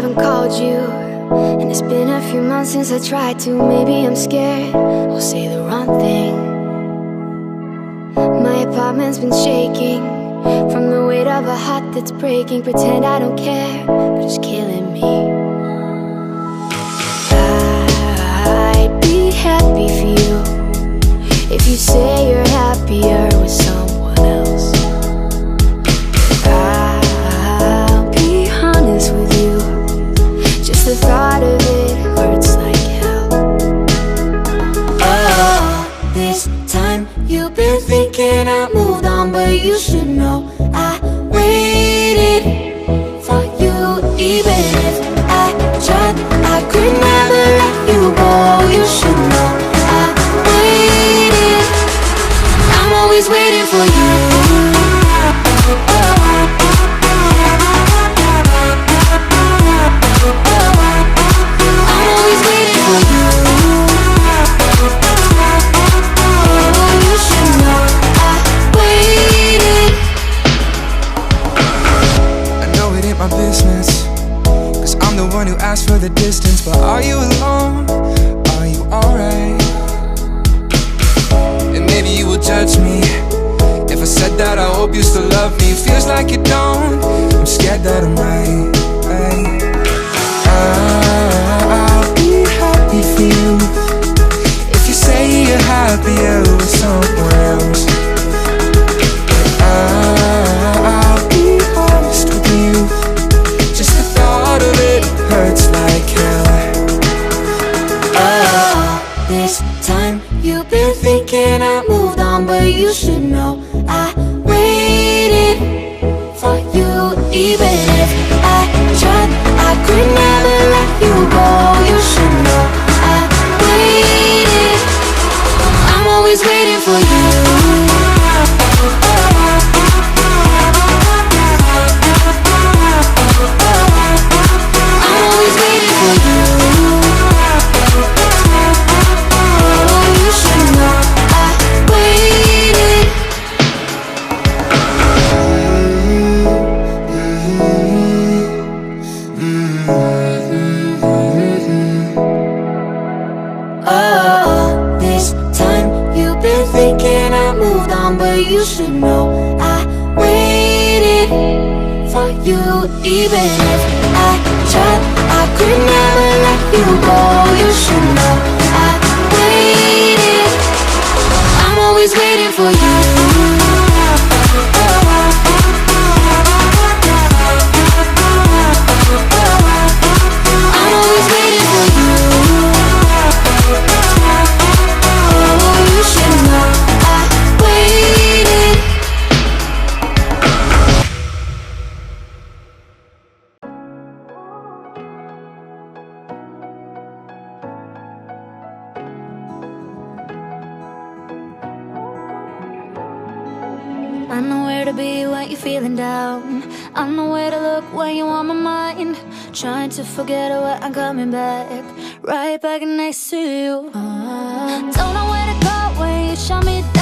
haven't called you, and it's been a few months since I tried to. Maybe I'm scared I'll say the wrong thing. My apartment's been shaking from the weight of a heart that's breaking. Pretend I don't care, but it's killing me. I'd be happy for you if you say you're happier with someone else. I'll be honest with you, just the thought of it hurts like hell. Oh, this time you've been thinking I moved on, but you should know I waited for you. Even if I tried, I could never let you go. You should know I waited. I'm always waiting for you. I'm always waiting for you. Oh, you should know I waited. I know it ain't my business, 'cause I'm the one who asked for the distance. But are you alone? Are you alright? And maybe you will judge me if I said that I hope you still love me. Feels like you don't. I'm scared that I'm right. I'll be happy for you if you say you're happier with someone else. I'll be honest with you, just the thought of it hurts like hell. Oh, this time you've been thinking I moved on, but you should know I waited for you. Even if I tried, I could never let you go. You should know I waited. I'm always waiting for you. I'm always waiting for you. Oh, you should know I waited. Oh, this time you've been thinking I moved on, but you should know I waited for you. Even if I tried, I could never let you go. You should know I waited. I'm always waiting for you. I'm always waiting for you. Oh, you should know I waited. I know where to be when you're feeling down. I know where to look when you're on my mind. Trying to forget what I'm coming back, right back next to you. Don't know where to go when you shut me down.